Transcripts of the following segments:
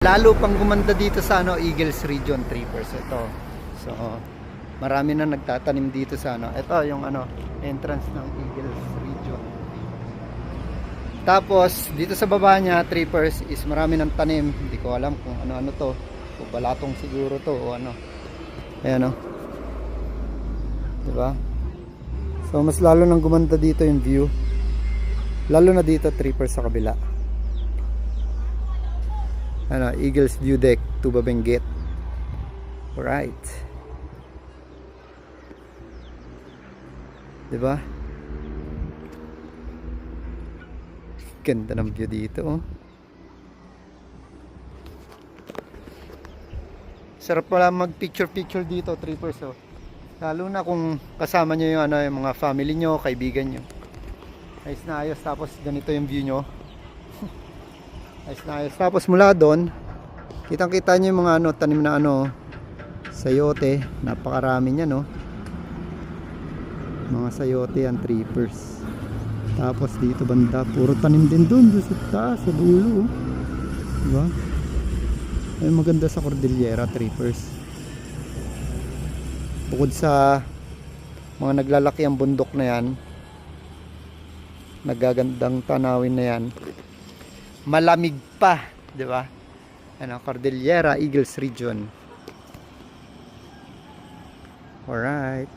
Lalo pang gumanda dito sa ano, Eagles Region Trippers ito. So, marami na nagtatanim dito sa ano. Ito yung ano, entrance ng Eagles Region. Tapos, dito sa baba niya, Trippers, is marami ng tanim. Hindi ko alam kung ano-ano to. O balatong siguro to o ano. Ayan o. Diba? So, mas lalo nang gumanda dito yung view. Lalo na dito, Trippers, sa kabila. Ano, Eagles View Deck, Tuba Benguet. Alright. Diba? Ganda ng view dito, oh. Sarap pala mag picture dito, Trippers, oh. Lalo na kung kasama nyo yung, ano, yung mga family nyo, kaibigan nyo. Ayos na ayos, tapos ganito yung view nyo. Ayos na ayos. Tapos mula doon, kitang kita nyo yung mga ano, tanim na ano, sayote. Napakarami niya, no. Mga sayote yan, Trippers. Tapos dito banda, puro tanim din doon sa taas, sa dulo, oh. Diba? Ay maganda sa Cordillera, Trippers. Bukod sa mga naglalaki ang bundok na yan, nagagandang tanawin na yan, malamig pa, di ba? Ano, Cordillera, Eagles Region. Alright.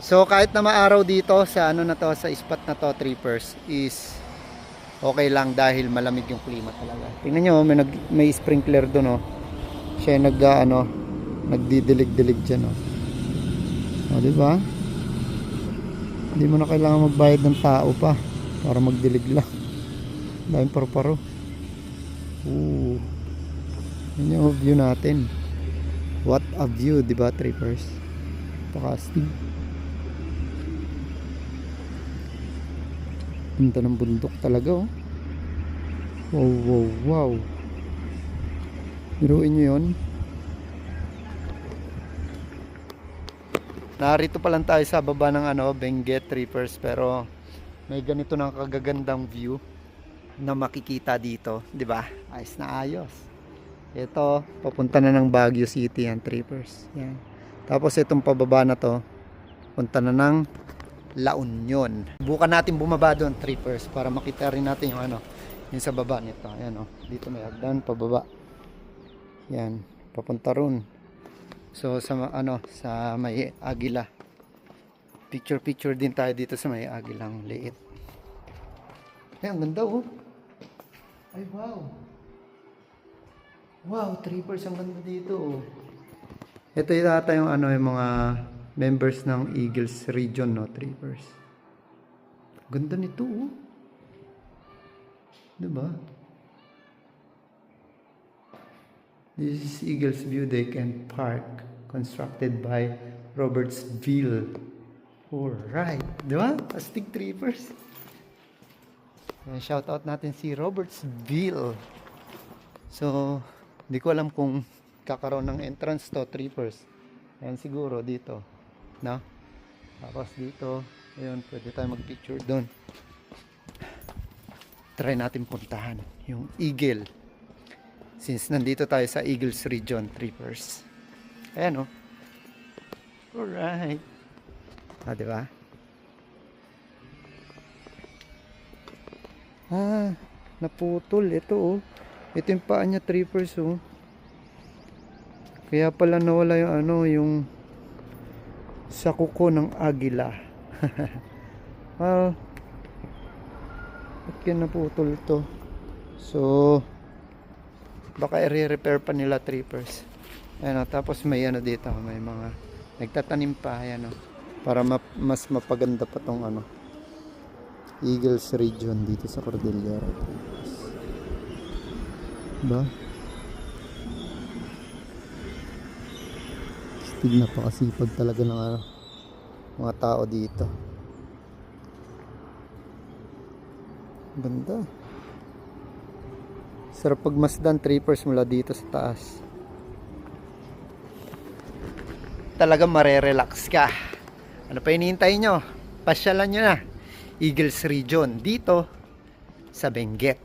So kahit na maaraw dito sa ano na to, sa spot na to, Trippers, is okay lang dahil malamig yung klima talaga. Tingnan nyo, may sprinkler doon, oh. Siya yung nagdidilig-dilig dyan, oh. O, di ba? Hindi mo na kailangan magbayad ng tao pa para magdilig lang. Daming paru-paro. Yan yung view natin. What a view, diba, Trippers? Pakastig. Punta ng bundok talaga, oh. Wow, wow, wow. Biruin nyo yun. Narito pa lang tayo sa baba ng ano, Benguet, Trippers, pero may ganito ng kagagandang view na makikita dito, 'di ba? Ayos na ayos. Ito, papunta na ng Baguio City yan, Trippers. Yan. Tapos itong pababa na to, punta na ng La Union. Bukan natin bumaba doon, Trippers, para makita rin natin yung ano, yung sa baba nito. Ayan, oh. Dito may hagdan pababa. Yan, papunta ron. So sa ano, sa may Agila. Picture din tayo dito sa may Agilang liit. Ay, ang ganda, oh. Ay, wow. Wow, Trippers, ang ganda dito, oh. Ito yata yung ano, yung mga members ng Eagles Region, no, Trippers. Ganda nito, oh. Diba? This is Eagles View Deck and Park, constructed by Robertsville. Alright, diba? Astig, Trippers. Shout out natin si Robertsville. So, hindi ko alam kung kakaroon ng entrance to, Trippers. Ayan siguro dito, no? Tapos dito, ayun, pwede tayo mag-picture doon. Try natin puntahan yung Eagle. Since nandito tayo sa Eagles Region, Trippers. Ayan, oh. Alright. Ah, diba? Ah, naputol. Ito, oh. Ito yung paa niya, Trippers, oh. Kaya pala nawala yung ano, yung sa kuko ng agila. Well, ba't kaya naputol to? So, baka i-repair pa nila, Trippers. Ayan, oh, tapos may ano dito, may mga nagtatanim pa, ayan, oh, para mas mapaganda pa tong ano, Eagles Region dito sa Cordillera. Diba? Stig, napakasipag talaga ng ano, mga tao dito. Ganda. Sarap pagmasdan, Trippers, mula dito sa taas. Talagang marerelax ka. Ano pa hinihintay nyo? Pasyalan nyo na Eagles Region dito sa Benguet.